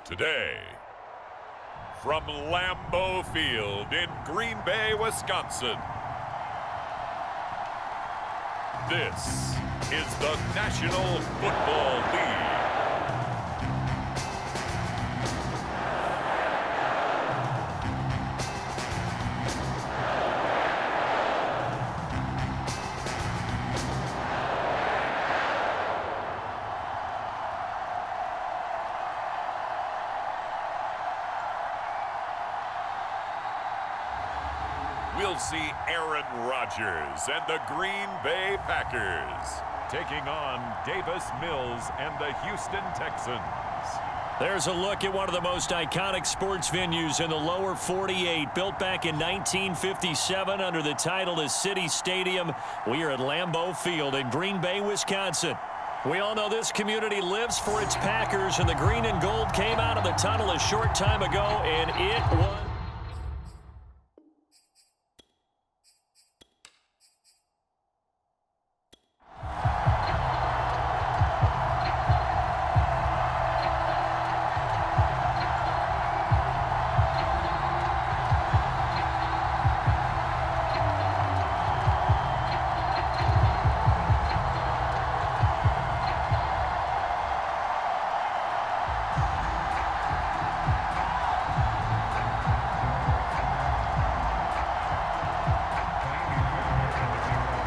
Today, from Lambeau Field in Green Bay, Wisconsin, this is the National Football League. We'll see Aaron Rodgers and the Green Bay Packers taking on Davis Mills and the Houston Texans. There's a look at one of the most iconic sports venues in the lower 48, built back in 1957 under the title of City Stadium. We are at Lambeau Field in Green Bay, Wisconsin. We all know this community lives for its Packers, and the green and gold came out of the tunnel a short time ago, and it was...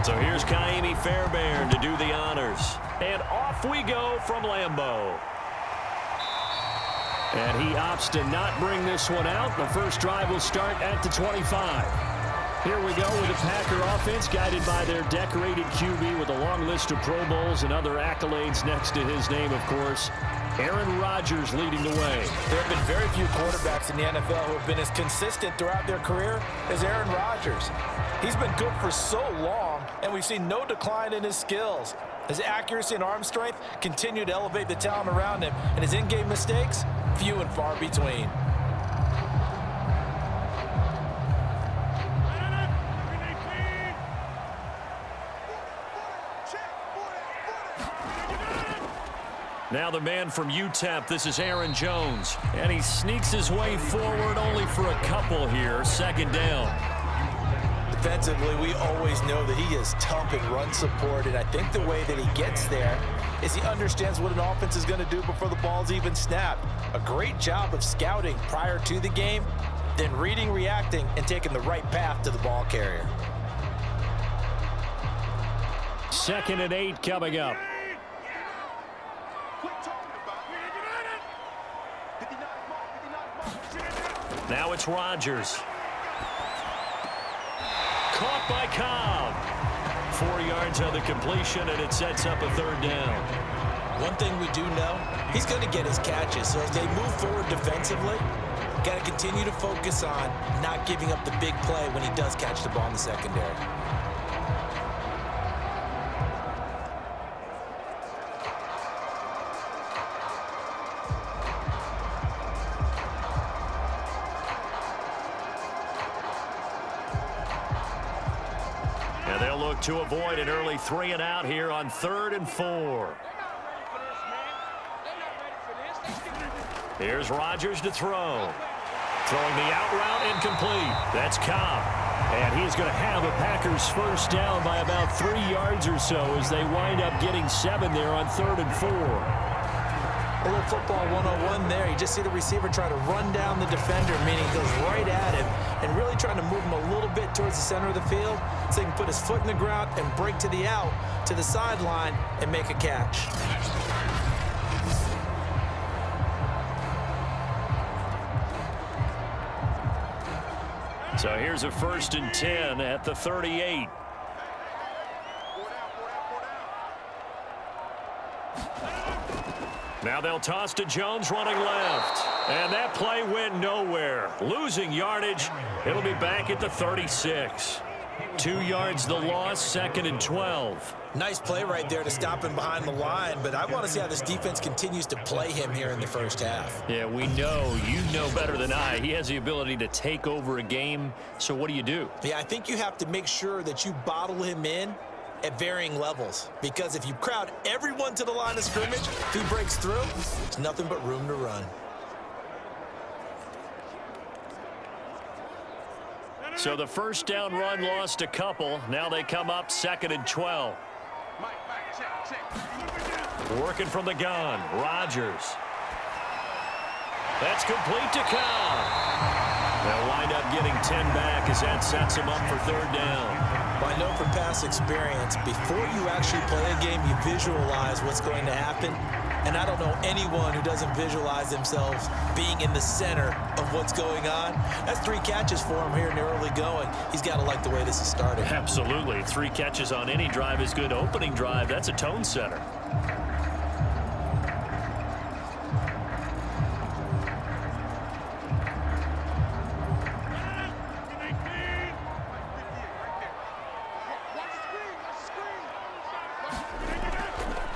So here's Kaimi Fairbairn to do the honors. And off we go from Lambeau. And he opts to not bring this one out. The first drive will start at the 25. Here we go with the Packer offense guided by their decorated QB with a long list of Pro Bowls and other accolades next to his name, of course. Aaron Rodgers leading the way. There have been very few quarterbacks in the NFL who have been as consistent throughout their career as Aaron Rodgers. He's been good for so long, and we've seen no decline in his skills. His accuracy and arm strength continue to elevate the talent around him, and his in-game mistakes, few and far between. Now the man from UTEP, this is Aaron Jones. And he sneaks his way forward only for a couple here, second down. Defensively, we always know that he is tough in run support, and I think the way that he gets there is he understands what an offense is going to do before the ball's even snapped. A great job of scouting prior to the game, then reading, reacting, and taking the right path to the ball carrier. 2nd and 8 coming up. Now it's Rodgers. Caught by Cobb. 4 yards on the completion, and it sets up a third down. One thing we do know, he's going to get his catches. So as they move forward defensively, got to continue to focus on not giving up the big play when he does catch the ball in the secondary. To avoid an early 3 and out here on 3rd and 4. Here's Rodgers to throw. Throwing the out route incomplete. That's Cobb. And he's going to have a Packers first down by about 3 yards or so as they wind up getting 7 there on 3rd and 4. A little football 101 there. You just see the receiver try to run down the defender, meaning he goes right at him and really trying to move him a little bit towards the center of the field so he can put his foot in the ground and break to the out, to the sideline, and make a catch. So here's a 1st and 10 at the 38. Now they'll toss to Jones running left. And that play went nowhere. Losing yardage. It'll be back at the 36. 2 yards the loss, 2nd and 12. Nice play right there to stop him behind the line, but I want to see how this defense continues to play him here in the first half. Yeah, we know. You know better than I. He has the ability to take over a game. So what do? Yeah, I think you have to make sure that you bottle him in at varying levels, because if you crowd everyone to the line of scrimmage, if he breaks through, there's nothing but room to run. So the first down run lost a couple. Now they come up 2nd and 12. Working from the gun, Rodgers. That's complete to Cobb. They'll wind up getting 10 back as that sets them up for 3rd down. Well, I know from past experience, before you actually play a game, you visualize what's going to happen. And I don't know anyone who doesn't visualize themselves being in the center of what's going on. That's 3 catches for him here in the early going. He's got to like the way this is starting. Absolutely. 3 catches on any drive is good. Opening drive, that's a tone setter.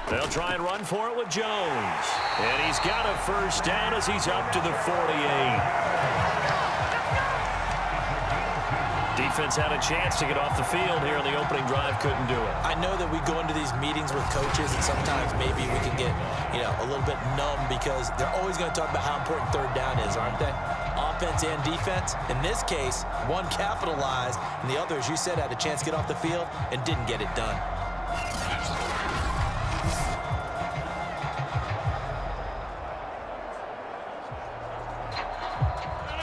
They'll try and run for it with Jones. And he's got a first down as he's up to the 48. Defense had a chance to get off the field here on the opening drive, couldn't do it. I know that we go into these meetings with coaches, and sometimes maybe we can get, a little bit numb because they're always going to talk about how important 3rd down is, aren't they? Offense and defense. In this case, one capitalized, and the other, as you said, had a chance to get off the field and didn't get it done.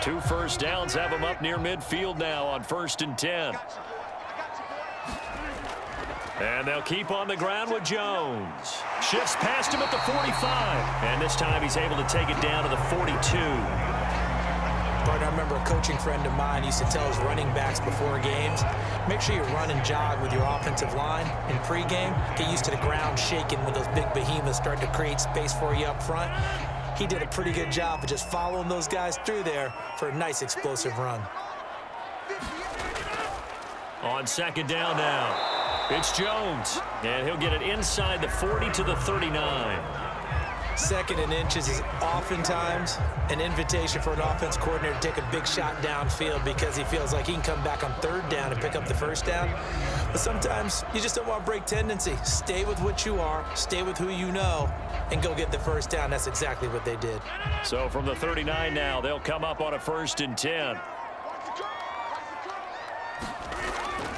Two first downs have him up near midfield now on 1st and 10. And they'll keep on the ground with Jones. Shifts past him at the 45. And this time he's able to take it down to the 42. Partner, I remember a coaching friend of mine used to tell his running backs before games, make sure you run and jog with your offensive line in pregame. Get used to the ground shaking when those big behemoths start to create space for you up front. He did a pretty good job of just following those guys through there for a nice explosive run. On 2nd down now, it's Jones, and he'll get it inside the 40 to the 39. 2nd and inches is oftentimes an invitation for an offense coordinator to take a big shot downfield because he feels like he can come back on 3rd down and pick up the 1st down. But sometimes you just don't want to break tendency. Stay with what you are, stay with who you know, and go get the 1st down. That's exactly what they did. So from the 39 now, they'll come up on a 1st and 10.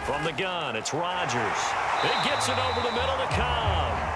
From the gun, it's Rodgers. It gets it over the middle to Cobb.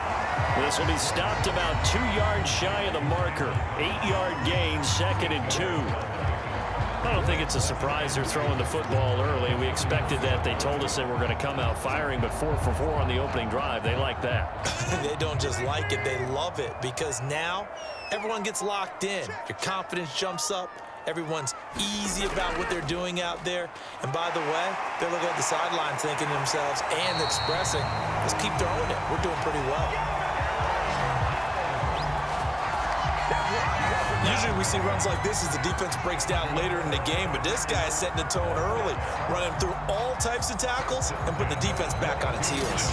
This will be stopped about 2 yards shy of the marker. 8-yard gain, 2nd and 2. I don't think it's a surprise they're throwing the football early. We expected that. They told us they were going to come out firing, but 4 for 4 on the opening drive. They like that. They don't just like it, they love it, because now everyone gets locked in. Your confidence jumps up. Everyone's easy about what they're doing out there. And by the way, they're looking at the sidelines thinking to themselves and expressing, let's keep throwing it. We're doing pretty well. Usually we see runs like this as the defense breaks down later in the game, but this guy is setting the tone early, running through all types of tackles and putting the defense back on its heels.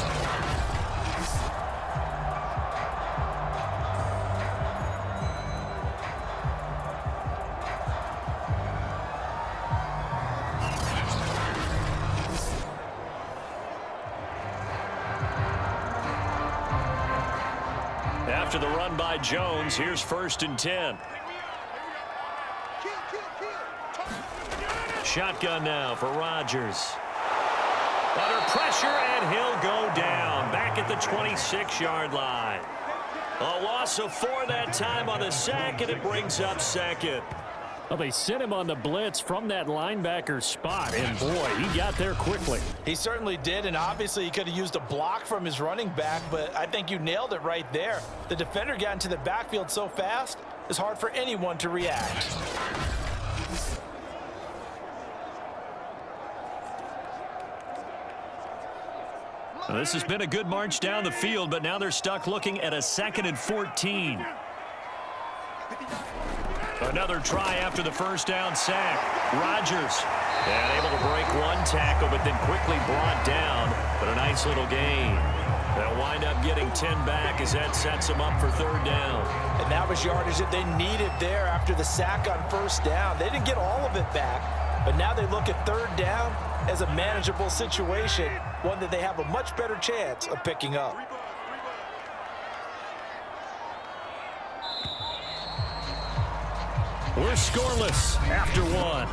After the run by Jones, here's 1st and 10. Shotgun now for Rodgers. Under pressure, and he'll go down. Back at the 26-yard line. A loss of 4 that time on the sack, and it brings up 2nd. Well, they sent him on the blitz from that linebacker spot, and boy, he got there quickly. He certainly did, and obviously he could have used a block from his running back, but I think you nailed it right there. The defender got into the backfield so fast, it's hard for anyone to react. Well, this has been a good march down the field, but now they're stuck looking at a 2nd and 14. Another try after the first down sack. Rodgers, and able to break one tackle, but then quickly brought down. But a nice little gain. They'll wind up getting 10 back as that sets them up for 3rd down. And that was yardage that they needed there after the sack on 1st down. They didn't get all of it back, but now they look at 3rd down as a manageable situation, one that they have a much better chance of picking up. We're scoreless after 1.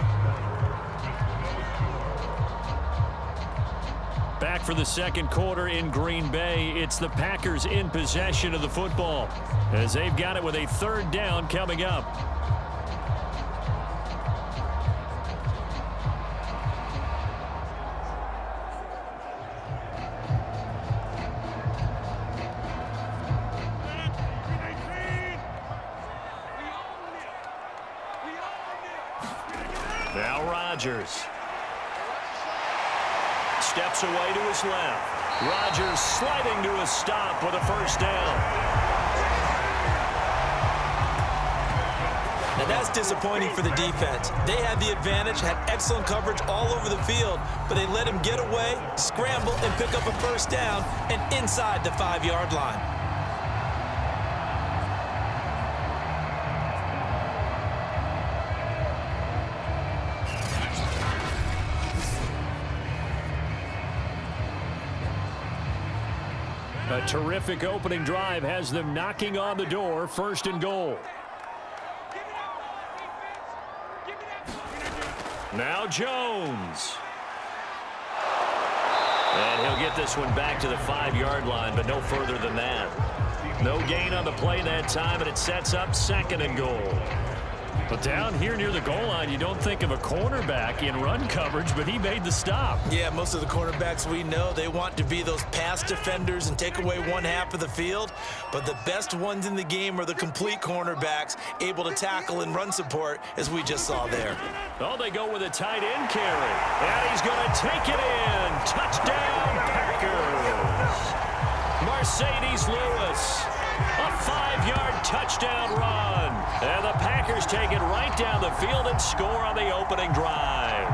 Back for the second quarter in Green Bay. It's the Packers in possession of the football as they've got it with a third down coming up. Now Rodgers steps away to his left. Rodgers sliding to a stop with a first down. Now that's disappointing for the defense. They had the advantage, had excellent coverage all over the field, but they let him get away, scramble, and pick up a first down and inside the 5-yard line. A terrific opening drive has them knocking on the door, first and goal. Now Jones. And he'll get this one back to the 5-yard line, but no further than that. No gain on the play that time, and it sets up second and goal. But down here near the goal line, you don't think of a cornerback in run coverage, but he made the stop. Yeah, most of the cornerbacks we know, they want to be those pass defenders and take away one half of the field. But the best ones in the game are the complete cornerbacks, able to tackle and run support, as we just saw there. Oh, they go with a tight end carry. And he's going to take it in. Touchdown, Packers. Mercedes Lewis. A 5-yard touchdown run. And the Packers take it right down the field and score on the opening drive.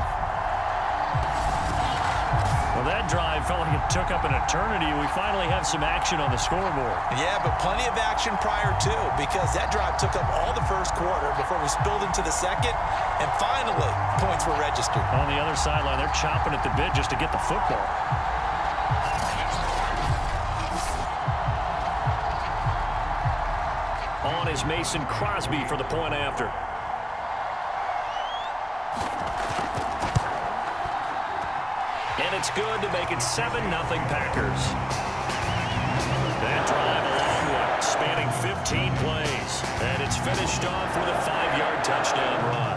Well, that drive felt like it took up an eternity. We finally have some action on the scoreboard. Yeah, but plenty of action prior to, because that drive took up all the first quarter before we spilled into the second, and finally, points were registered. On the other sideline, they're chomping at the bit just to get the football. On is Mason Crosby for the point after. And it's good to make it 7-0 Packers. That drive a long one, spanning 15 plays. And it's finished off with a 5-yard touchdown run.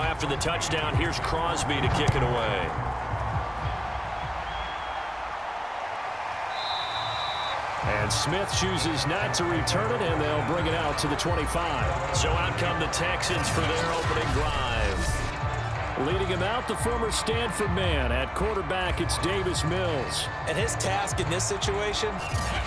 After the touchdown, here's Crosby to kick it away. And Smith chooses not to return it, and they'll bring it out to the 25. So out come the Texans for their opening drive. Leading him out, the former Stanford man. At quarterback, it's Davis Mills. And his task in this situation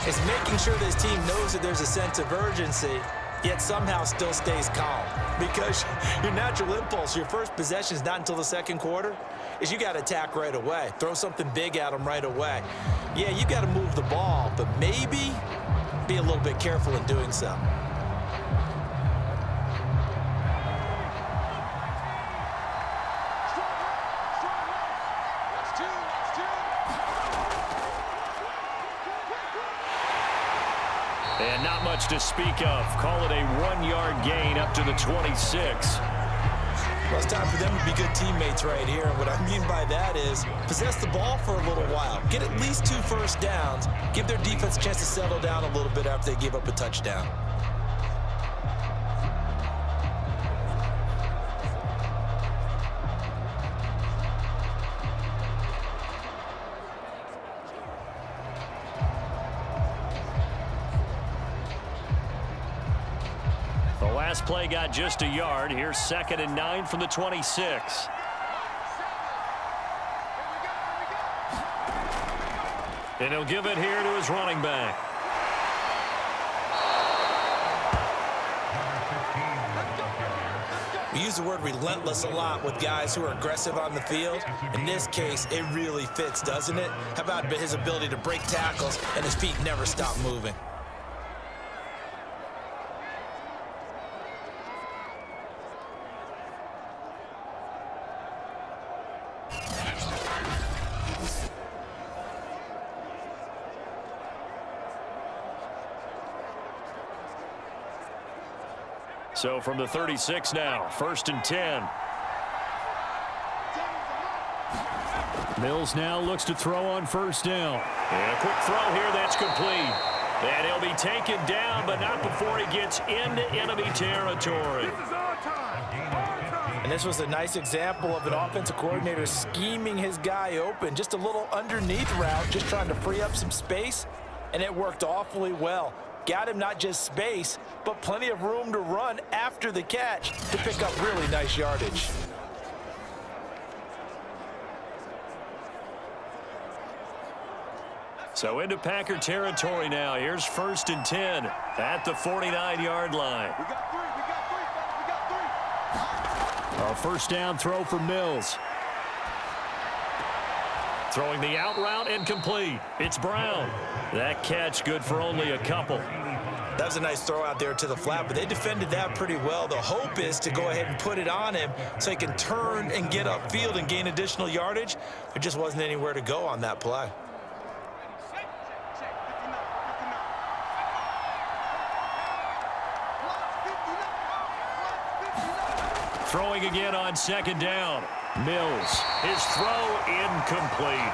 is making sure this team knows that there's a sense of urgency, yet somehow still stays calm. Because your natural impulse, your first possession is not until the second quarter, is you got to attack right away. Throw something big at them right away. Yeah, you got to move the ball, but maybe be a little bit careful in doing so. And not much to speak of. Call it a 1-yard gain up to the 26. Well, it's time for them to be good teammates right here. And what I mean by that is possess the ball for a little while. Get at least 2 first downs. Give their defense a chance to settle down a little bit after they give up a touchdown. Last play got just a yard. Here's 2nd and 9 from the 26. And he'll give it here to his running back. We use the word relentless a lot with guys who are aggressive on the field. In this case, it really fits, doesn't it? How about his ability to break tackles and his feet never stop moving? So from the 36 now, 1st and 10. Mills now looks to throw on 1st down. And a quick throw here that's complete. And he'll be taken down, but not before he gets into enemy territory. And this was a nice example of an offensive coordinator scheming his guy open. Just a little underneath route, just trying to free up some space, and it worked awfully well. Got him not just space, but plenty of room to run after the catch to pick up really nice yardage. So into Packer territory now. Here's 1st and 10 at the 49-yard line. We got three. A 1st down throw for Mills. Throwing the out route and complete. It's Brown. That catch good for only a couple. That was a nice throw out there to the flat, but they defended that pretty well. The hope is to go ahead and put it on him so he can turn and get upfield and gain additional yardage. There just wasn't anywhere to go on that play. Throwing again on 2nd down. Mills, his throw incomplete.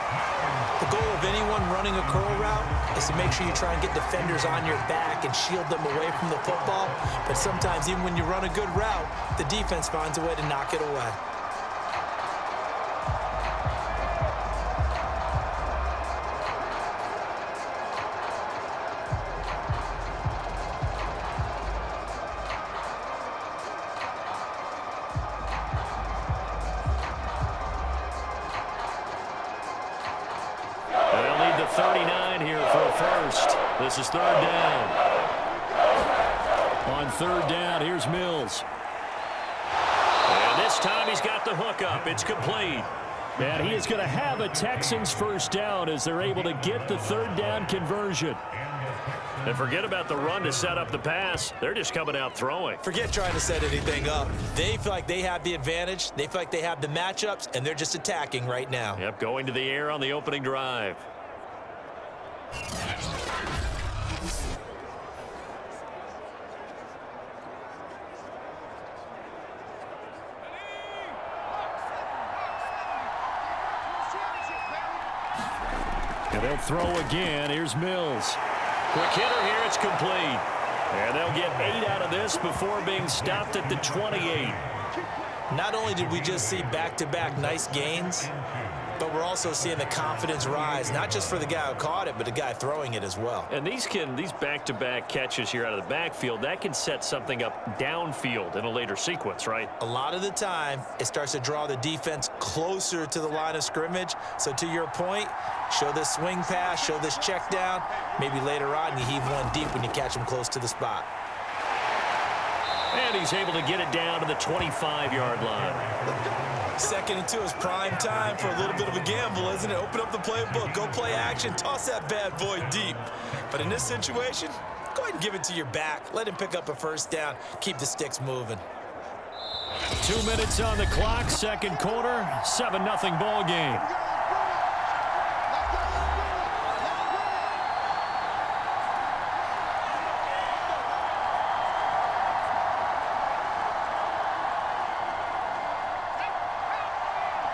The goal of anyone running a curl route is to make sure you try and get defenders on your back and shield them away from the football. But sometimes even when you run a good route, the defense finds a way to knock it away. They'll need the 39 here for a 1st. This is 3rd down. On 3rd down, here's Mills. And this time he's got the hook up. It's complete. And he is going to have a Texans 1st down as they're able to get the 3rd down conversion. And forget about the run to set up the pass. They're just coming out throwing. Forget trying to set anything up. They feel like they have the advantage. They feel like they have the matchups, and they're just attacking right now. Yep, going to the air on the opening drive. And they'll throw again. Here's Mills. Quick hitter here. It's complete. And they'll get 8 out of this before being stopped at the 28. Not only did we just see back-to-back nice gains, but we're also seeing the confidence rise, not just for the guy who caught it, but the guy throwing it as well. And these back-to-back catches here out of the backfield, that can set something up downfield in a later sequence, right? A lot of the time, it starts to draw the defense closer to the line of scrimmage. So to your point, show this swing pass, show this check down. Maybe later on, you heave one deep when you catch him close to the spot. And he's able to get it down to the 25-yard line. 2nd and 2 is prime time for a little bit of a gamble, isn't it? Open up the playbook, go play action, toss that bad boy deep. But in this situation, go ahead and give it to your back. Let him pick up a 1st down, keep the sticks moving. 2 minutes on the clock, 2nd quarter, 7-0 ball game.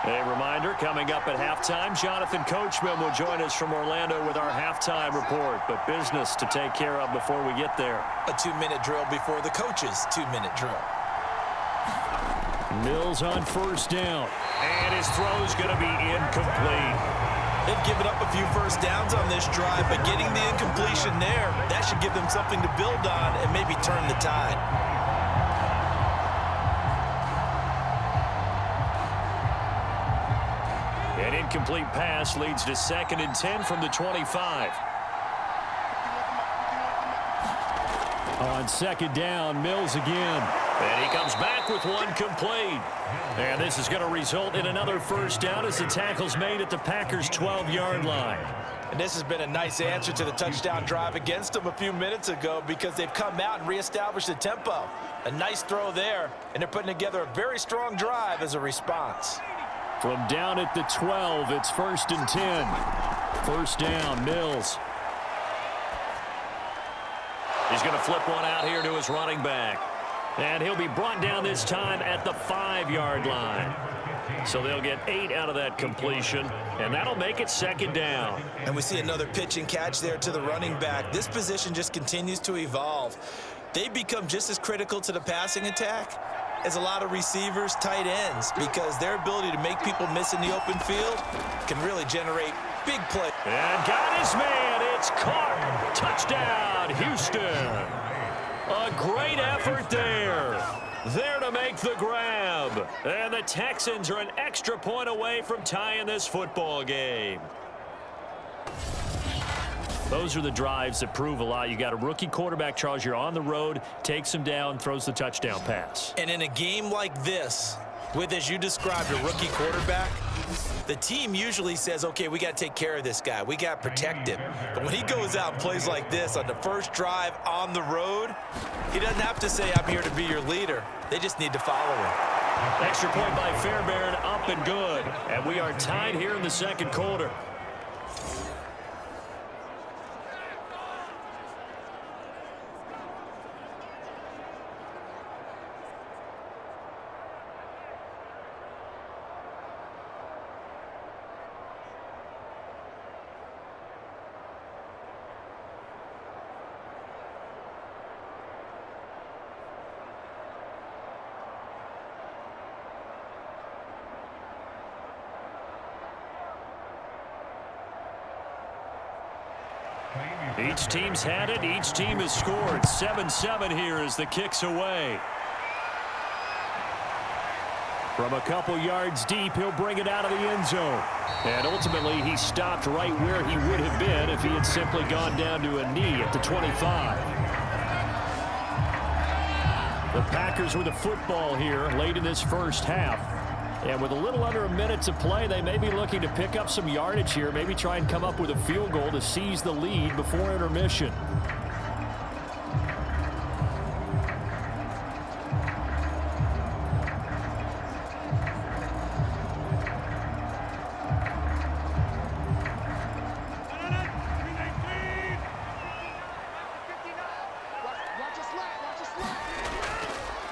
A reminder, coming up at halftime, Jonathan Coachman will join us from Orlando with our halftime report, but business to take care of before we get there. A 2-minute drill before the coach's 2-minute drill. Mills on 1st down, and his throw's going to be incomplete. They've given up a few 1st downs on this drive, but getting the incompletion there, that should give them something to build on and maybe turn the tide. An incomplete pass leads to 2nd and 10 from the 25. On 2nd down, Mills again. And he comes back with one complete. And this is going to result in another 1st down as the tackle's made at the Packers' 12-yard line. And this has been a nice answer to the touchdown drive against them a few minutes ago because they've come out and reestablished the tempo. A nice throw there, and they're putting together a very strong drive as a response. From down at the 12, it's 1st and 10. 1st down, Mills. He's going to flip one out here to his running back. And he'll be brought down this time at the 5-yard line. So they'll get 8 out of that completion, and that'll make it 2nd down. And we see another pitch and catch there to the running back. This position just continues to evolve. They become just as critical to the passing attack as a lot of receivers, tight ends, because their ability to make people miss in the open field can really generate big plays. And got his man. It's caught. Touchdown, Houston. A great effort there. There to make the grab. And the Texans are an extra point away from tying this football game. Those are the drives that prove a lot. You got a rookie quarterback, Charles. You're on the road, takes him down, throws the touchdown pass. And in a game like this, with, as you described, a rookie quarterback, the team usually says, okay, we got to take care of this guy. We got to protect him. But when he goes out and plays like this on the first drive on the road, he doesn't have to say, I'm here to be your leader. They just need to follow him. Extra point by Fairbairn, up and good. And we are tied here in the 2nd quarter. Each team's had it. Each team has scored. 7-7 here as the kick's away. From a couple yards deep, he'll bring it out of the end zone. And ultimately, he stopped right where he would have been if he had simply gone down to a knee at the 25. The Packers with the football here late in this first half. And with a little under a minute to play, they may be looking to pick up some yardage here, maybe try and come up with a field goal to seize the lead before intermission.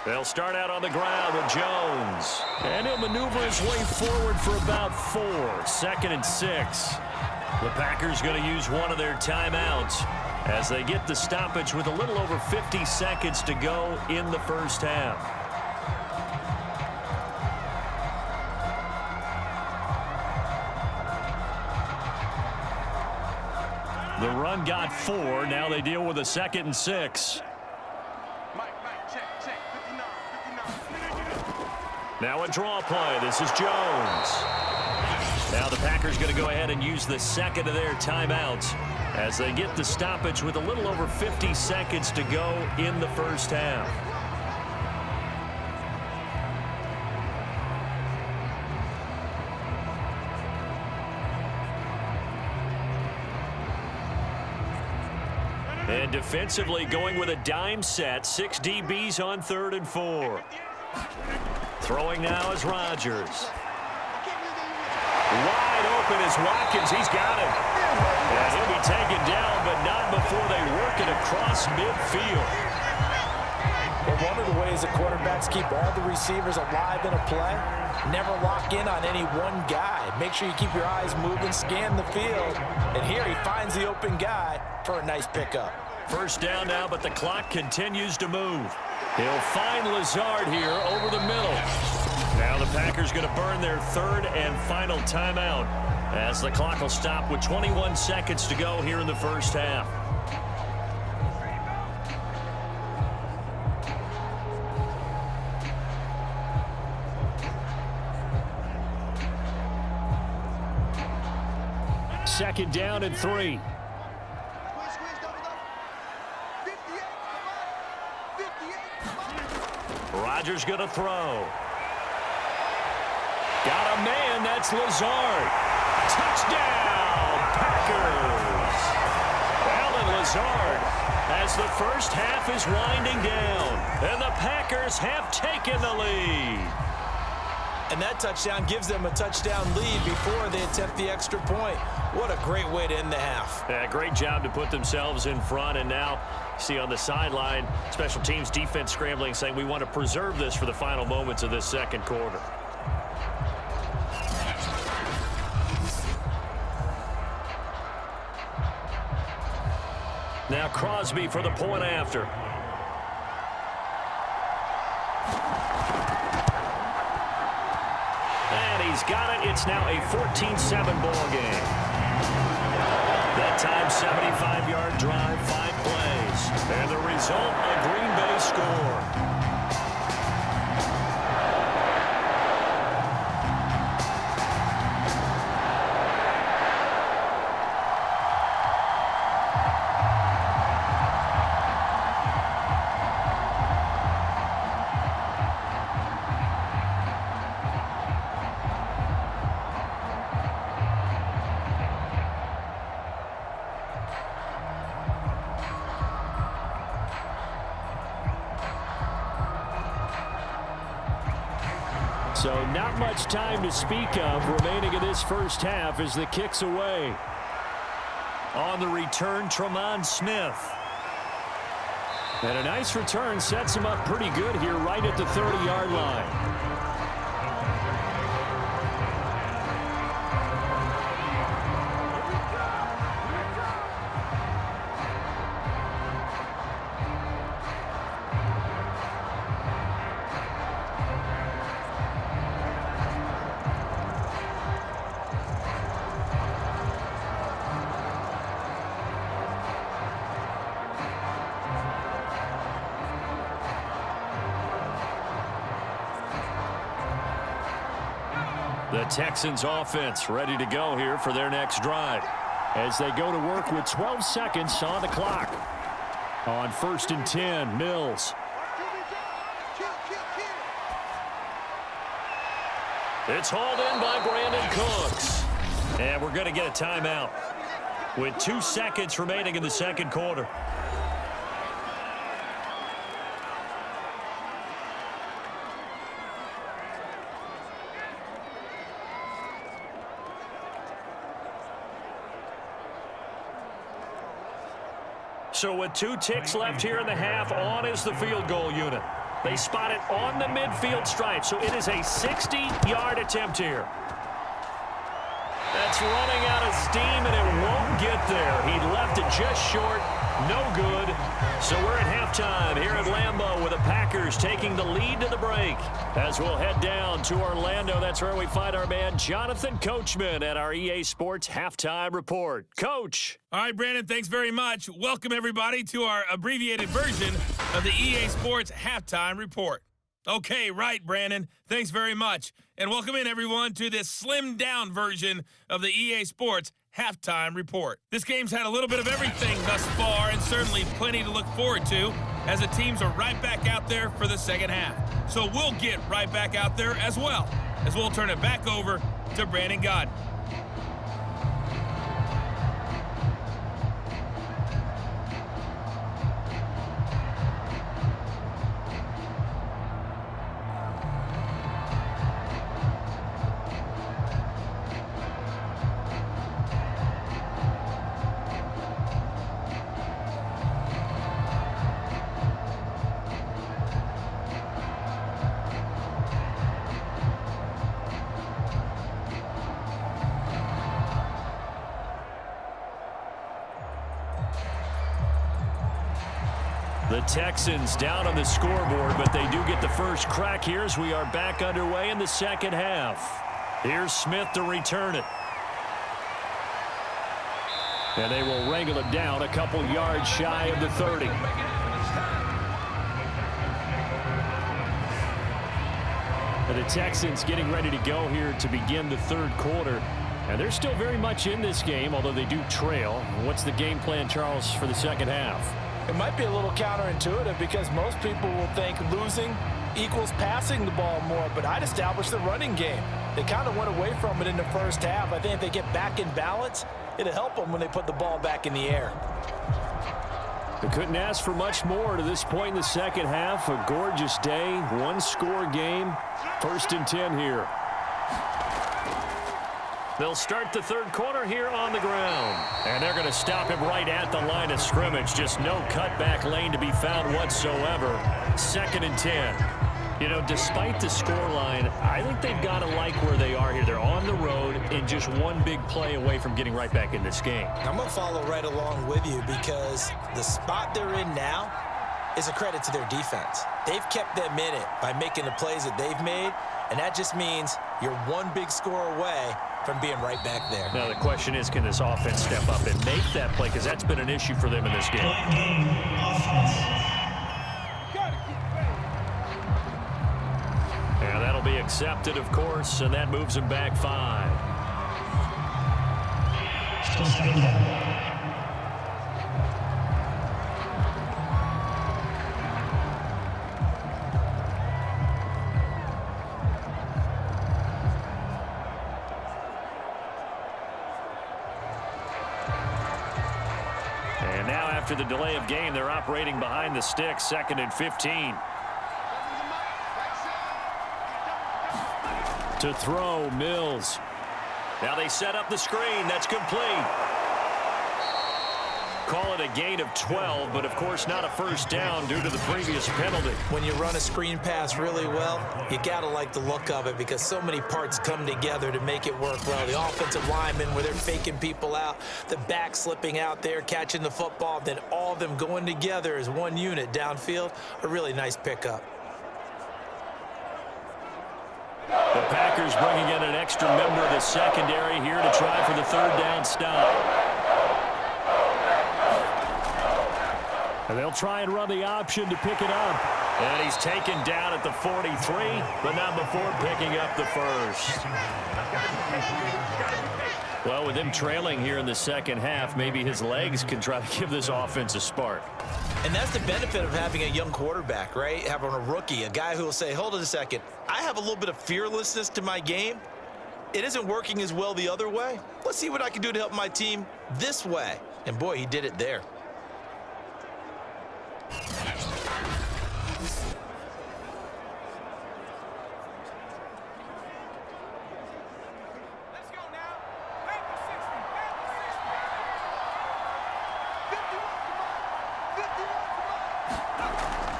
They'll start out on the ground with Jones. And he'll maneuver his way forward for about 4. 2nd and 6. The Packers going to use one of their timeouts as they get the stoppage with a little over 50 seconds to go in the first half. The run got 4. Now they deal with a 2nd and 6. Now a draw play. This is Jones. Now the Packers going to go ahead and use the 2nd of their timeouts as they get the stoppage with a little over 50 seconds to go in the first half. And defensively going with a dime set. 6 DBs on 3rd and 4. Throwing now is Rodgers. Wide open is Watkins. He's got it. And he'll be taken down, but not before they work it across midfield. Well, one of the ways the quarterbacks keep all the receivers alive in a play, never lock in on any one guy. Make sure you keep your eyes moving, scan the field. And here he finds the open guy for a nice pickup. First down now, but the clock continues to move. He'll find Lazard here over the middle. Now the Packers going to burn their 3rd and final timeout as the clock will stop with 21 seconds to go here in the first half. Second down and 3. Rodgers going to throw. Got a man. That's Lazard. Touchdown, Packers. Alan Lazard as the first half is winding down. And the Packers have taken the lead. And that touchdown gives them a touchdown lead before they attempt the extra point. What a great way to end the half. Yeah, great job to put themselves in front. And now, see on the sideline, special teams defense scrambling, saying we want to preserve this for the final moments of this second quarter. Now Crosby for the point after. And he's got it. It's now a 14-7 ball game. That time, 75-yard drive, 5 plays. And the result, a Green Bay score. So not much time to speak of remaining in this first half as the kick's away. On the return, Tremont Smith. And a nice return sets him up pretty good here right at the 30-yard line. The Texans offense ready to go here for their next drive as they go to work with 12 seconds on the clock. On 1st and 10, Mills. It's hauled in by Brandon Cooks. And we're going to get a timeout with 2 seconds remaining in the second quarter. So with 2 ticks left here in the half, on is the field goal unit. They spot it on the midfield stripe, so it is a 60-yard attempt here. That's running out of steam, and it won't get there. He left it just short. No good. So we're at halftime here at Lambeau with the Packers taking the lead to the break. As we'll head down to Orlando, that's where we find our man Jonathan Coachman at our EA Sports Halftime Report. Coach. All right, Brandon, thanks very much. Welcome, everybody, to our abbreviated version of the EA Sports Halftime Report. Okay, right, Brandon. Thanks very much. And welcome in, everyone, to this slimmed-down version of the EA Sports Halftime Report. This game's had a little bit of everything thus far, and certainly plenty to look forward to, as the teams are right back out there for the second half. So we'll get right back out there as well, as we'll turn it back over to Brandon Godden. The Texans down on the scoreboard, but they do get the first crack here as we are back underway in the second half. Here's Smith to return it. And they will wrangle it down a couple yards shy of the 30. And the Texans getting ready to go here to begin the third quarter. And they're still very much in this game, although they do trail. What's the game plan, Charles, for the second half? It might be a little counterintuitive because most people will think losing equals passing the ball more, but I'd establish the running game. They kind of went away from it in the first half. I think if they get back in balance, it'll help them when they put the ball back in the air. They couldn't ask for much more to this point in the second half. A gorgeous day, one-score game. 1st and 10 here. They'll start the third quarter here on the ground. And they're going to stop him right at the line of scrimmage. Just no cutback lane to be found whatsoever. 2nd and 10. You know, despite the scoreline, I think they've got to like where they are here. They're on the road and just one big play away from getting right back in this game. I'm going to follow right along with you because the spot they're in now is a credit to their defense. They've kept them in it by making the plays that they've made, and that just means you're one big score away from being right back there. Now the question is, can this offense step up and make that play? Because that's been an issue for them in this game. And that'll be accepted, of course, and that moves him back 5. And now after the delay of game, they're operating behind the sticks, 2nd and 15. To throw, Mills. Now they set up the screen. That's complete. Call it a gain of 12, but of course not a first down due to the previous penalty. When you run a screen pass really well, you got to like the look of it because so many parts come together to make it work well. The offensive linemen where they're faking people out, the back slipping out there, catching the football, then all of them going together as one unit downfield, a really nice pickup. The Packers bringing in an extra member of the secondary here to try for the 3rd down stop. And they'll try and run the option to pick it up. And he's taken down at the 43, but not before picking up the first. Well, with him trailing here in the second half, maybe his legs can try to give this offense a spark. And that's the benefit of having a young quarterback, right? Having a rookie, a guy who will say, hold on a second, I have a little bit of fearlessness to my game. It isn't working as well the other way. Let's see what I can do to help my team this way. And boy, he did it there.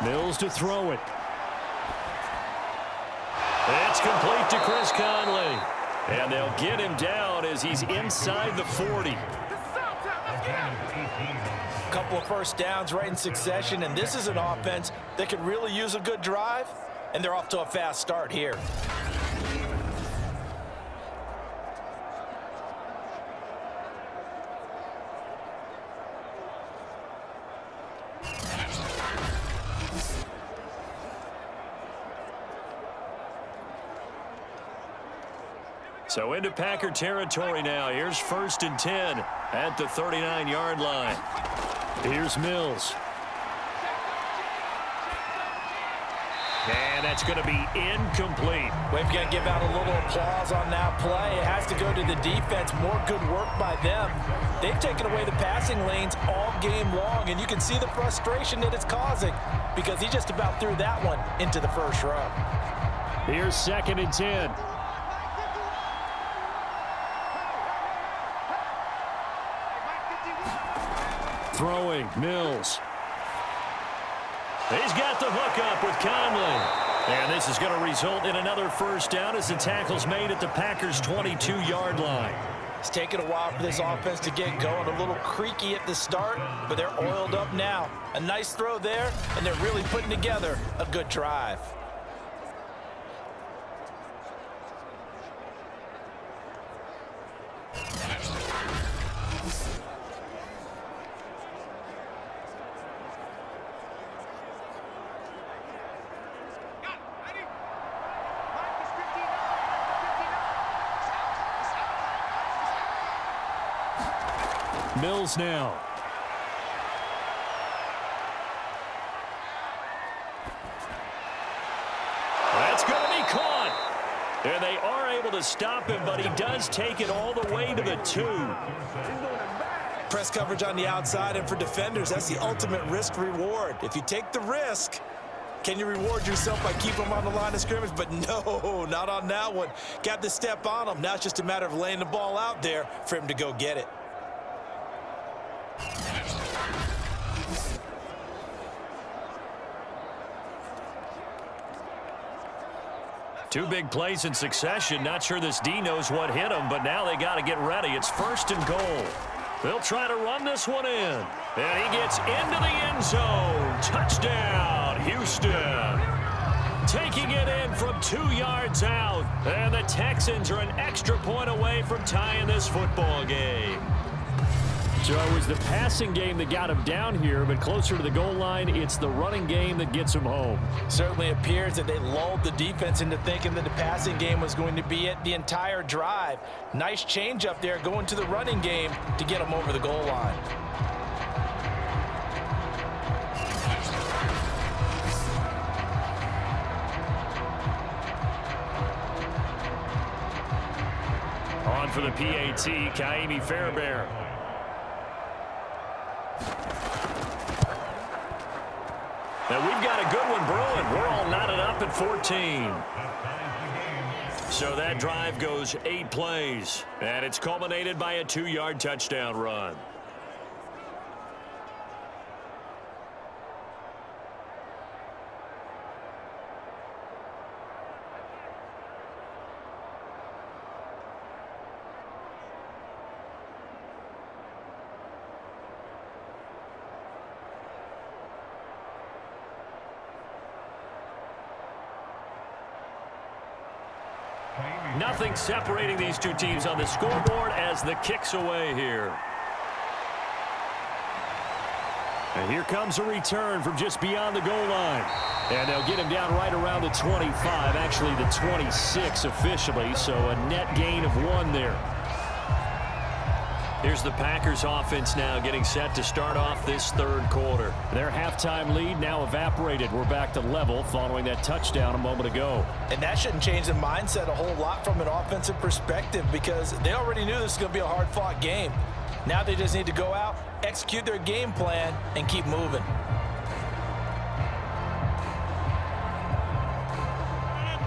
Mills to throw it. It's complete to Chris Conley. And they'll get him down as he's inside the 40. A couple of first downs right in succession, and this is an offense that could really use a good drive, and they're off to a fast start here. So into Packer territory now. Here's 1st and 10 at the 39-yard line. Here's Mills. And that's going to be incomplete. We've got to give out a little applause on that play. It has to go to the defense. More good work by them. They've taken away the passing lanes all game long, and you can see the frustration that it's causing because he just about threw that one into the first row. Here's 2nd and 10. Throwing, Mills. He's got the hook up with Conley. And this is going to result in another first down as the tackle's made at the Packers' 22-yard line. It's taken a while for this offense to get going. A little creaky at the start, but they're oiled up now. A nice throw there, and they're really putting together a good drive. Mills now. That's going to be caught. And they are able to stop him, but he does take it all the way to the 2. Press coverage on the outside, and for defenders, that's the ultimate risk-reward. If you take the risk, can you reward yourself by keeping them on the line of scrimmage? But no, not on that one. Got the step on him. Now it's just a matter of laying the ball out there for him to go get it. Two big plays in succession. Not sure this D knows what hit him, but now they got to get ready. It's 1st and goal. They'll try to run this one in. And he gets into the end zone. Touchdown, Houston. Taking it in from 2 yards out. And the Texans are an extra point away from tying this football game. So it was the passing game that got him down here, but closer to the goal line, it's the running game that gets him home. Certainly appears that they lulled the defense into thinking that the passing game was going to be it the entire drive. Nice change up there going to the running game to get him over the goal line. On for the PAT, Kaimi Fairbairn. And we've got a good one brewing. We're all knotted up at 14. So that drive goes 8 plays. And it's culminated by a 2-yard touchdown run. Nothing separating these two teams on the scoreboard as the kick's away here. And here comes a return from just beyond the goal line. And they'll get him down right around the 25, actually the 26 officially, so a net gain of 1 there. Here's the Packers offense now getting set to start off this 3rd quarter. Their halftime lead now evaporated. We're back to level following that touchdown a moment ago. And that shouldn't change the mindset a whole lot from an offensive perspective because they already knew this was going to be a hard-fought game. Now they just need to go out, execute their game plan, and keep moving.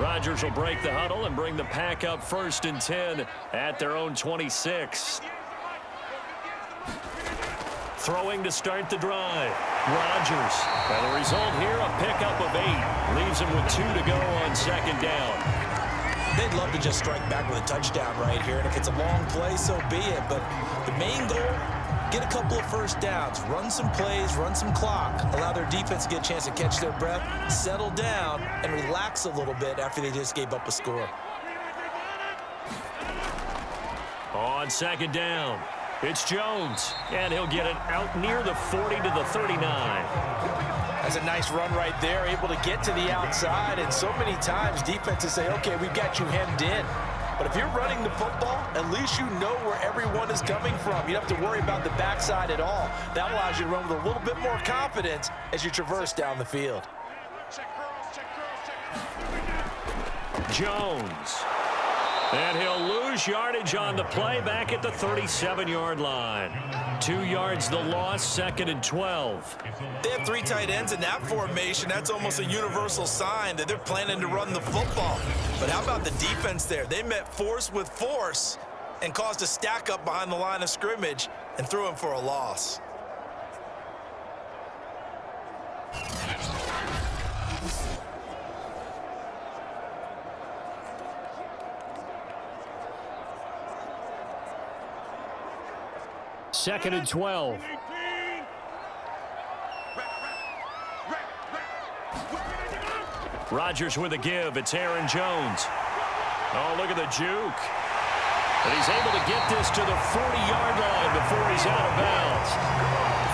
Rodgers will break the huddle and bring the Pack up 1st and 10 at their own 26. Throwing to start the drive. Rodgers. And the result here, a pickup of 8. Leaves him with 2 to go on 2nd down. They'd love to just strike back with a touchdown right here. And if it's a long play, so be it. But the main goal, get a couple of first downs. Run some plays, run some clock. Allow their defense to get a chance to catch their breath, settle down, and relax a little bit after they just gave up a score. On 2nd down. It's Jones, and he'll get it out near the 40 to the 39. That's a nice run right there, able to get to the outside, and so many times defenses say, okay, we've got you hemmed in. But if you're running the football, at least you know where everyone is coming from. You don't have to worry about the backside at all. That allows you to run with a little bit more confidence as you traverse down the field. Jones. And he'll lose yardage on the play back at the 37-yard line. 2 yards the loss, 2nd and 12. They have 3 tight ends in that formation. That's almost a universal sign that they're planning to run the football. But how about the defense there? They met force with force and caused a stack up behind the line of scrimmage and threw him for a loss. Second and 12. Rodgers with a give. It's Aaron Jones. Oh, look at the juke. And he's able to get this to the 40-yard line before he's out of bounds.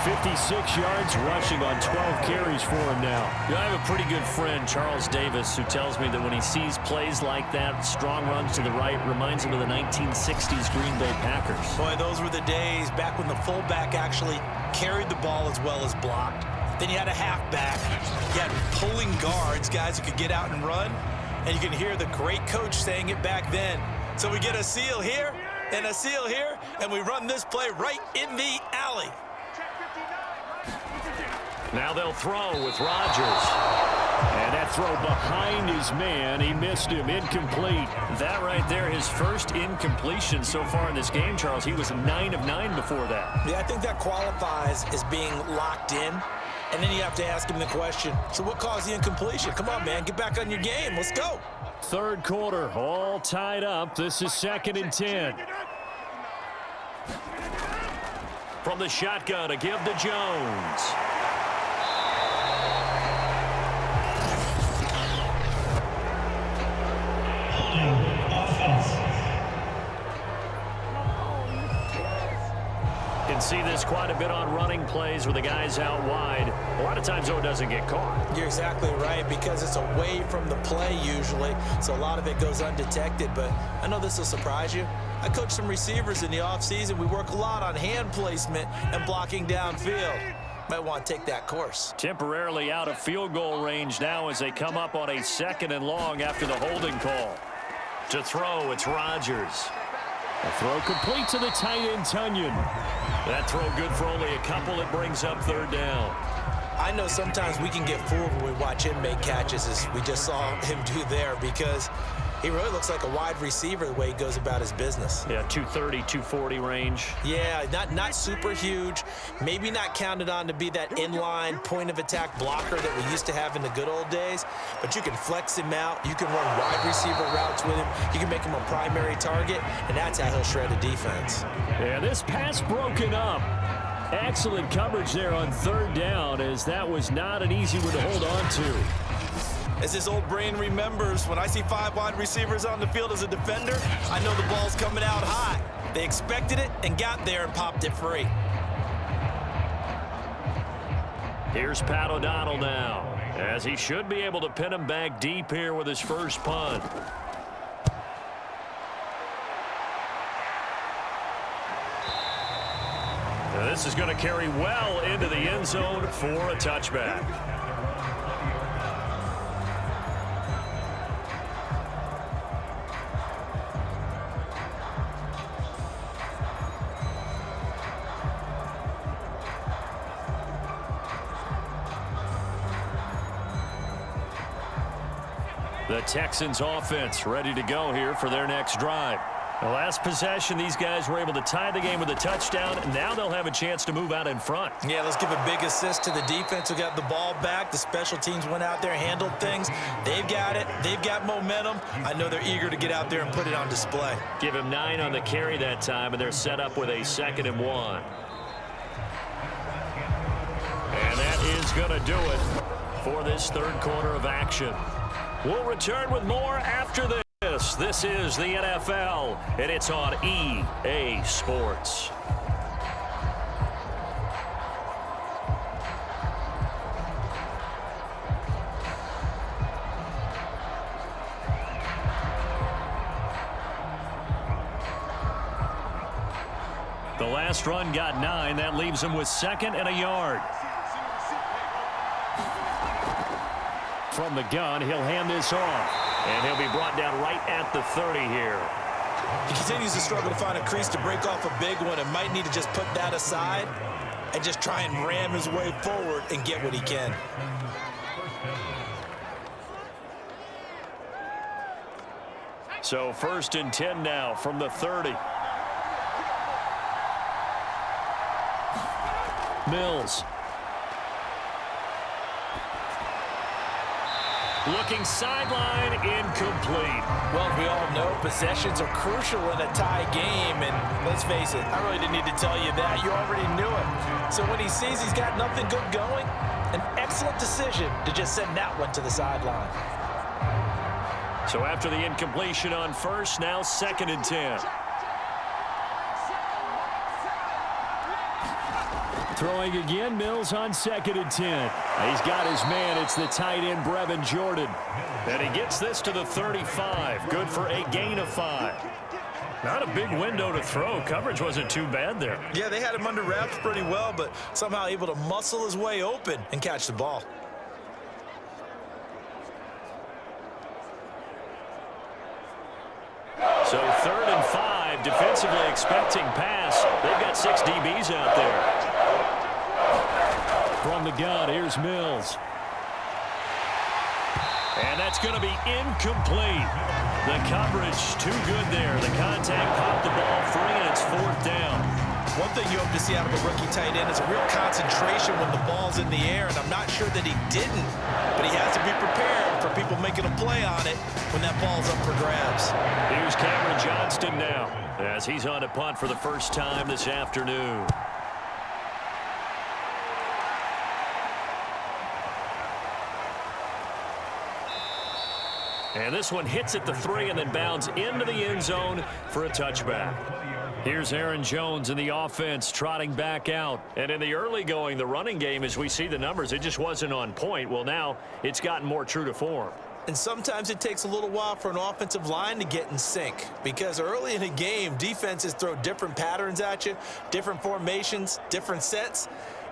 56 yards rushing on 12 carries for him now. I have a pretty good friend, Charles Davis, who tells me that when he sees plays like that, strong runs to the right, reminds him of the 1960s Green Bay Packers. Boy, those were the days back when the fullback actually carried the ball as well as blocked. Then you had a halfback. You had pulling guards, guys who could get out and run. And you can hear the great coach saying it back then. So we get a seal here. And a seal here, and we run this play right in the alley. Now they'll throw with Rodgers. And that throw behind his man, he missed him, incomplete. That right there, his first incompletion so far in this game, Charles. He was 9 of 9 before that. Yeah, I think that qualifies as being locked in. And then you have to ask him the question, so what caused the incompletion? Come on, man, get back on your game. Let's go. Third quarter, all tied up. This is 2nd and 10. From the shotgun, a give to Jones. Can see this quite a bit on running plays where the guy's out wide. A lot of times, though, it doesn't get caught. You're exactly right, because it's away from the play usually, so a lot of it goes undetected. But I know this will surprise you. I coach some receivers in the offseason. We work a lot on hand placement and blocking downfield. Might want to take that course. Temporarily out of field goal range now as they come up on a 2nd and long after the holding call. To throw, it's Rodgers. A throw complete to the tight end, Tunyon. That throw good for only a couple. It brings up 3rd down. I know sometimes we can get fooled when we watch him make catches, as we just saw him do there, because he really looks like a wide receiver the way he goes about his business. Yeah, 230, 240 range. Yeah, not super huge. Maybe not counted on to be that inline point-of-attack blocker that we used to have in the good old days, but you can flex him out. You can run wide receiver routes with him. You can make him a primary target, and that's how he'll shred a defense. Yeah, this pass broken up. Excellent coverage there on 3rd down, as that was not an easy one to hold on to. As his old brain remembers, when I see 5 wide receivers on the field as a defender, I know the ball's coming out high. They expected it and got there and popped it free. Here's Pat O'Donnell now, as he should be able to pin him back deep here with his first punt. Now this is going to carry well into the end zone for a touchback. The Texans offense ready to go here for their next drive. The last possession, these guys were able to tie the game with a touchdown. Now they'll have a chance to move out in front. Yeah, let's give a big assist to the defense who got the ball back. The special teams went out there, handled things. They've got it. They've got momentum. I know they're eager to get out there and put it on display. Give him 9 on the carry that time, and they're set up with a 2nd and 1. And that is going to do it for this 3rd quarter of action. We'll return with more after this. This is the NFL, and it's on EA Sports. The last run got 9. That leaves him with 2nd and a yard. From the gun, he'll hand this off. And he'll be brought down right at the 30 here. He continues to struggle to find a crease to break off a big one, and might need to just put that aside and just try and ram his way forward and get what he can. So 1st and 10 now from the 30. Mills. Looking sideline, incomplete. Well, we all know possessions are crucial in a tie game, and let's face it, I really didn't need to tell you that. You already knew it. So when he sees he's got nothing good going, an excellent decision to just send that one to the sideline. So after the incompletion on 1st, now 2nd and 10. Throwing again, Mills on 2nd and 10. He's got his man. It's the tight end, Brevin Jordan. And he gets this to the 35. Good for a gain of 5. Not a big window to throw. Coverage wasn't too bad there. Yeah, they had him under wraps pretty well, but somehow able to muscle his way open and catch the ball. So 3rd and 5 defensively expecting pass. They've got 6 DBs out there. From the gun, here's Mills. And that's going to be incomplete. The coverage too good there. The contact popped the ball free, and it's 4th down. One thing you hope to see out of a rookie tight end is a real concentration when the ball's in the air, and I'm not sure that he didn't, but he has to be prepared for people making a play on it when that ball's up for grabs. Here's Cameron Johnston now as he's on to punt for the first time this afternoon. And this one hits at the 3 and then bounds into the end zone for a touchback. Here's Aaron Jones in the offense trotting back out. And in the early going, the running game, as we see the numbers, it just wasn't on point. Well, now it's gotten more true to form. And sometimes it takes a little while for an offensive line to get in sync, because early in a game, defenses throw different patterns at you, different formations, different sets,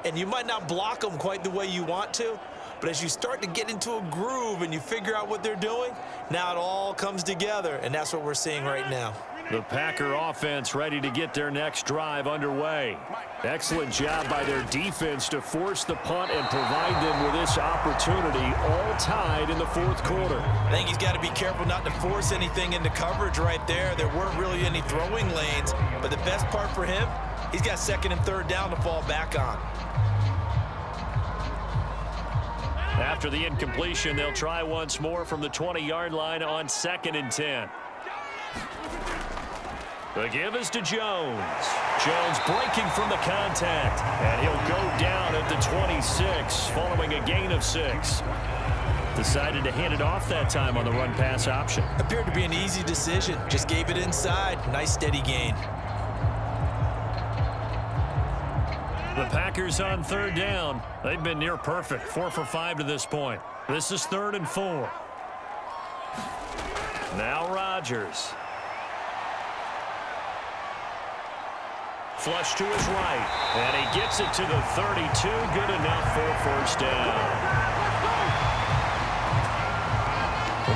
and you might not block them quite the way you want to. But as you start to get into a groove and you figure out what they're doing, now it all comes together, and that's what we're seeing right now. The Packer offense ready to get their next drive underway. Excellent job by their defense to force the punt and provide them with this opportunity, all tied in the 4th quarter. I think he's got to be careful not to force anything into coverage right there. There weren't really any throwing lanes, but the best part for him, he's got 2nd and 3rd down to fall back on. After the incompletion, they'll try once more from the 20-yard line on 2nd and 10. The give is to Jones. Jones breaking from the contact, and he'll go down at the 26 following a gain of 6. Decided to hand it off that time on the run-pass option. Appeared to be an easy decision. Just gave it inside. Nice steady gain. The Packers on 3rd down. They've been near perfect, 4 for 5 to this point. This is 3rd and 4. Now Rodgers. Flush to his right, and he gets it to the 32. Good enough for a 1st down.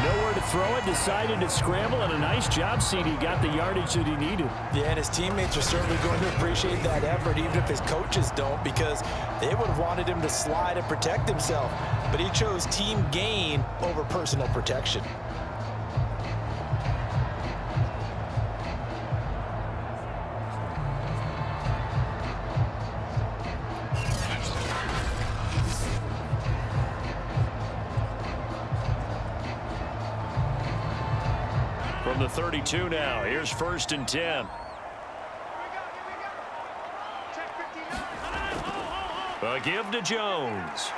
Nowhere to throw it, decided to scramble, and a nice job, CD. Got the yardage that he needed. Yeah, and his teammates are certainly going to appreciate that effort, even if his coaches don't, because they would have wanted him to slide and protect himself. But he chose team gain over personal protection. From the 32 now, here's 1st and 10. A give to Jones.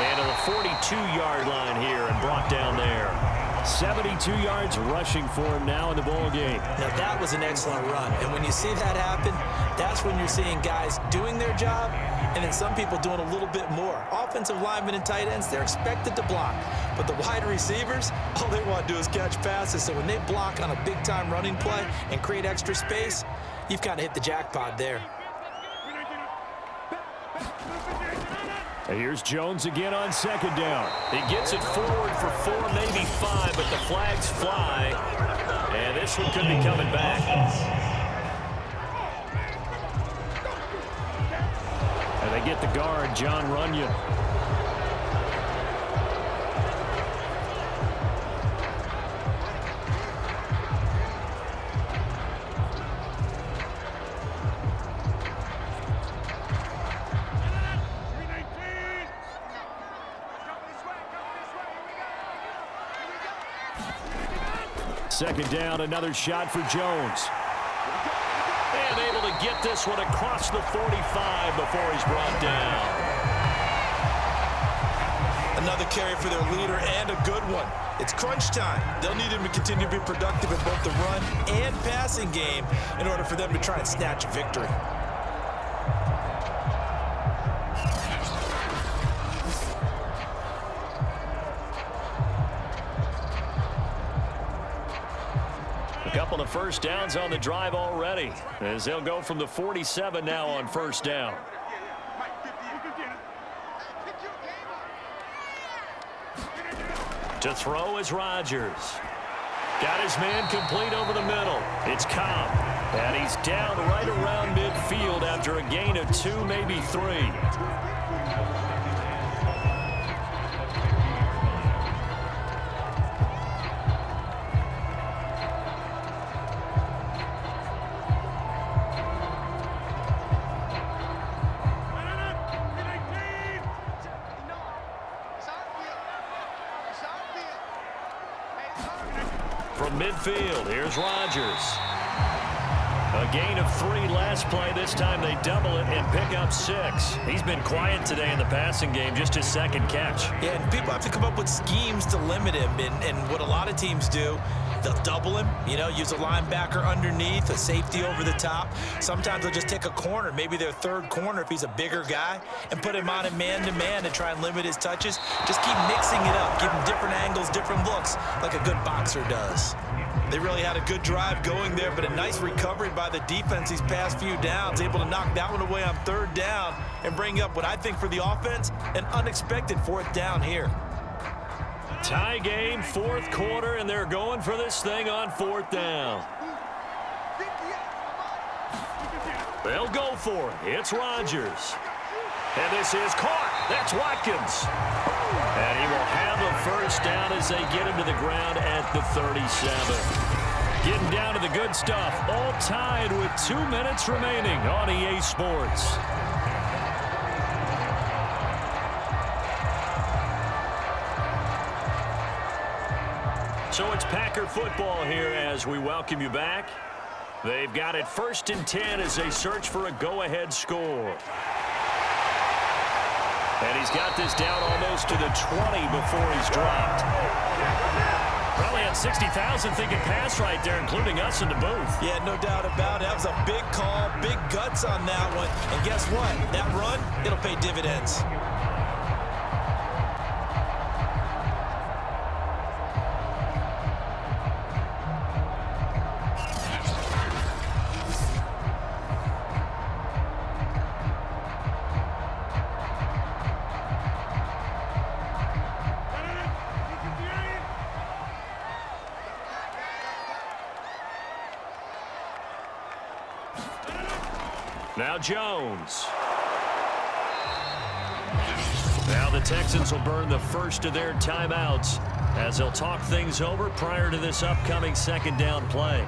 And to the 42-yard line here and brought down there. 72 yards rushing for him now in the ball game. Now that was an excellent run, and when you see that happen, that's when you're seeing guys doing their job and then some people doing a little bit more. Offensive linemen and tight ends, they're expected to block, but the wide receivers, all they want to do is catch passes. So when they block on a big-time running play and create extra space, you've kind of hit the jackpot there. Here's Jones again on 2nd down. He gets it forward for 4, maybe 5, but the flags fly. And this one could be coming back. And they get the guard, John Runyon. Second down, another shot for Jones. And able to get this one across the 45 before he's brought down. Another carry for their leader and a good one. It's crunch time. They'll need him to continue to be productive in both the run and passing game in order for them to try and snatch a victory. A couple of first downs on the drive already, as they'll go from the 47 now on 1st down. To throw is Rodgers. Got his man complete over the middle. It's Cobb. And he's down right around midfield after a gain of 2, maybe 3. From midfield, here's Rodgers. A gain of 3 last play. This time they double it and pick up 6. He's been quiet today in the passing game, just his second catch. Yeah, and people have to come up with schemes to limit him. And what a lot of teams do, they'll double him, use a linebacker underneath, a safety over the top. Sometimes they'll just take a corner, maybe their third corner if he's a bigger guy, and put him on a man-to-man and try and limit his touches. Just keep mixing it up, give him different angles, different looks, like a good boxer does. They really had a good drive going there, but a nice recovery by the defense these past few downs, able to knock that one away on 3rd down and bring up what I think for the offense, an unexpected 4th down here. Tie game, 4th quarter, and they're going for this thing on 4th down. They'll go for it. It's Rodgers. And this is caught. That's Watkins. And he will have a 1st down as they get him to the ground at the 37. Getting down to the good stuff. All tied with 2 minutes remaining on EA Sports. So it's Packer football here as we welcome you back. They've got it 1st and 10 as they search for a go-ahead score. And he's got this down almost to the 20 before he's dropped. Probably had 60,000 thinking pass right there, including us in the booth. Yeah, no doubt about it. That was a big call, big guts on that one. And guess what? That run, it'll pay dividends. Now Jones. Now the Texans will burn the first of their timeouts as they'll talk things over prior to this upcoming 2nd down play.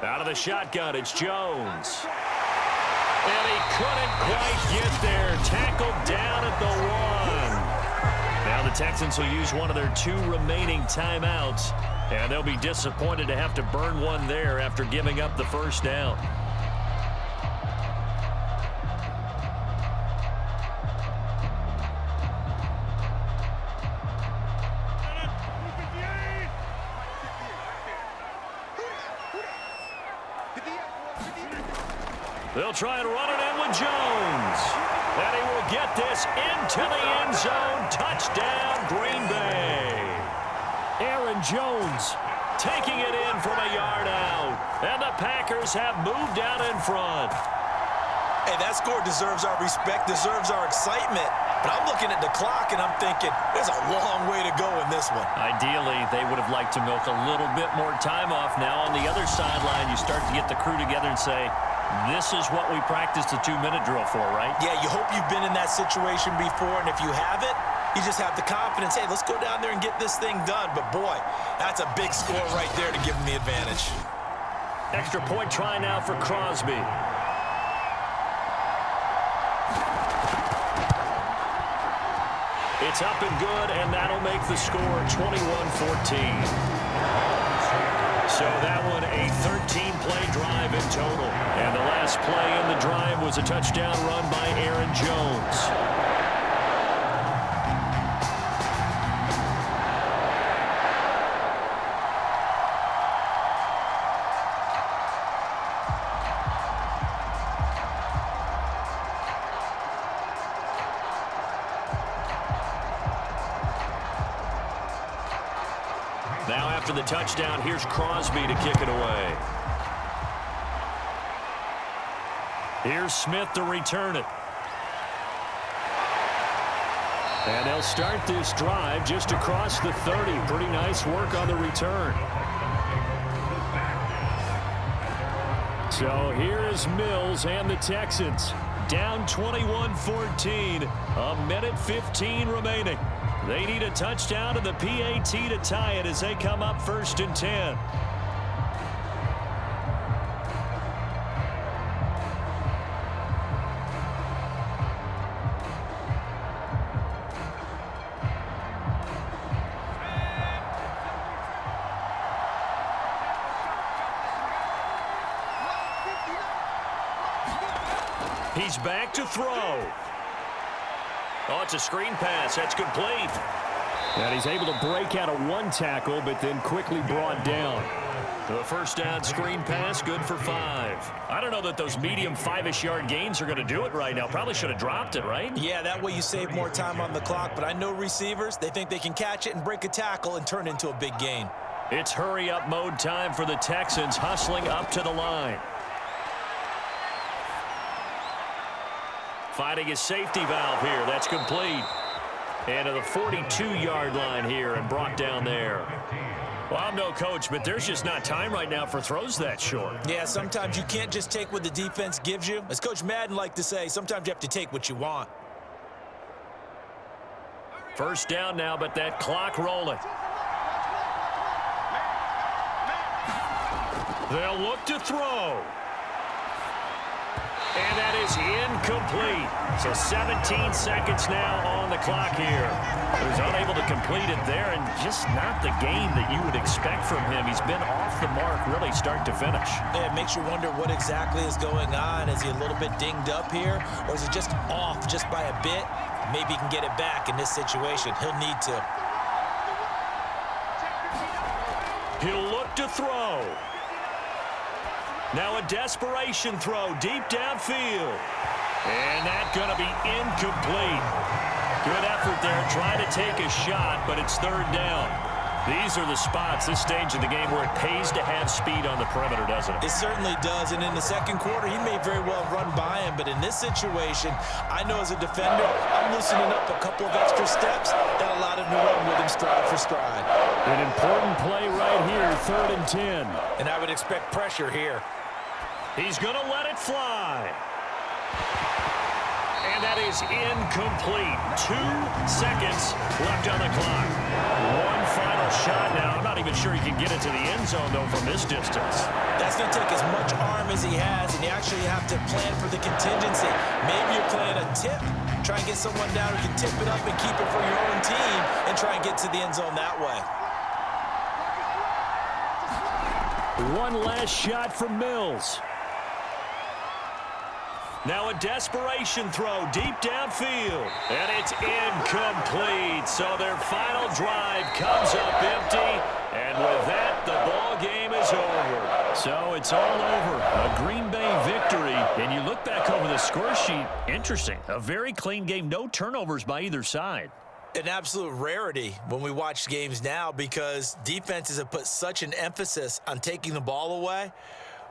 Out of the shotgun, it's Jones. And he couldn't quite get there. Tackled down at the 1. Now the Texans will use one of their 2 remaining timeouts, and they'll be disappointed to have to burn one there after giving up the 1st down. They'll try and run it in with Jones. And he will get this into the end zone. Touchdown, Green Bay. Aaron Jones taking it in from a yard out. And the Packers have moved out in front. Hey, that score deserves our respect, deserves our excitement. But I'm looking at the clock, and I'm thinking, there's a long way to go in this one. Ideally, they would have liked to milk a little bit more time off. Now on the other sideline, you start to get the crew together and say, this is what we practiced the 2-minute drill for, right? Yeah, you hope you've been in that situation before, and if you haven't, you just have the confidence, hey, let's go down there and get this thing done. But, boy, that's a big score right there to give them the advantage. Extra point try now for Crosby. It's up and good, and that'll make the score 21-14. So that one a 13-play drive in total. And the last play in the drive was a touchdown run by Aaron Jones. Now after the touchdown, here's Crosby to kick it away. Here's Smith to return it. And they'll start this drive just across the 30. Pretty nice work on the return. So here is Mills and the Texans. Down 21-14. A minute 15 remaining. They need a touchdown and the PAT to tie it as they come up 1st and 10. He's back to throw. Oh, it's a screen pass. That's complete. And he's able to break out of one tackle, but then quickly brought down. The first down screen pass, good for 5. I don't know that those medium 5-ish yard gains are going to do it right now. Probably should have dropped it, right? Yeah, that way you save more time on the clock. But I know receivers, they think they can catch it and break a tackle and turn it into a big gain. It's hurry-up mode time for the Texans, hustling up to the line. Finding his safety valve here. That's complete. And to the 42-yard line here and brought down there. Well, I'm no coach, but there's just not time right now for throws that short. Yeah, sometimes you can't just take what the defense gives you. As Coach Madden liked to say, sometimes you have to take what you want. First down now, but that clock rolling. They'll look to throw. And that is incomplete. So 17 seconds now on the clock here. He was unable to complete it there, and just not the game that you would expect from him. He's been off the mark really start to finish. Yeah, it makes you wonder what exactly is going on. Is he a little bit dinged up here, or is he just off just by a bit? Maybe he can get it back in this situation. He'll need to. He'll look to throw. Now a desperation throw deep downfield. And that's going to be incomplete. Good effort there, trying to take a shot, but it's 3rd down. These are the spots, this stage of the game, where it pays to have speed on the perimeter, doesn't it? It certainly does, and in the second quarter, he may very well run by him, but in this situation, I know as a defender, I'm loosening up a couple of extra steps that allowed him to run with him stride for stride. An important play right here, 3rd and 10. And I would expect pressure here. He's going to let it fly. And that is incomplete. 2 seconds left on the clock. One final shot now. I'm not even sure he can get it to the end zone, though, from this distance. That's going to take as much arm as he has, and you actually have to plan for the contingency. Maybe you're playing a tip. Try and get someone down who can tip it up and keep it for your own team and try and get to the end zone that way. One last shot from Mills. Now a desperation throw deep downfield. And it's incomplete. So their final drive comes up empty. And with that, the ball game is over. So it's all over. A Green Bay victory. And you look back over the score sheet. Interesting. A very clean game. No turnovers by either side. An absolute rarity when we watch games now because defenses have put such an emphasis on taking the ball away.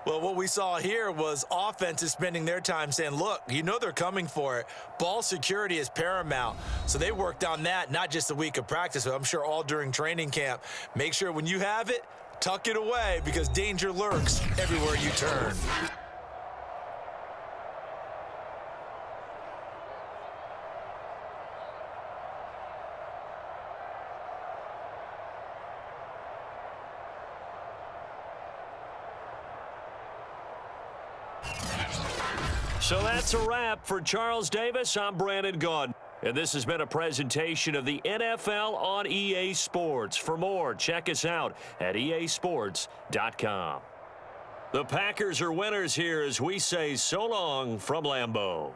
Well, what we saw here was offenses spending their time saying, look, you know they're coming for it. Ball security is paramount. So they worked on that, not just a week of practice, but I'm sure all during training camp. Make sure when you have it, tuck it away because danger lurks everywhere you turn. So that's a wrap for Charles Davis. I'm Brandon Gaudin. And this has been a presentation of the NFL on EA Sports. For more, check us out at easports.com. The Packers are winners here as we say so long from Lambeau.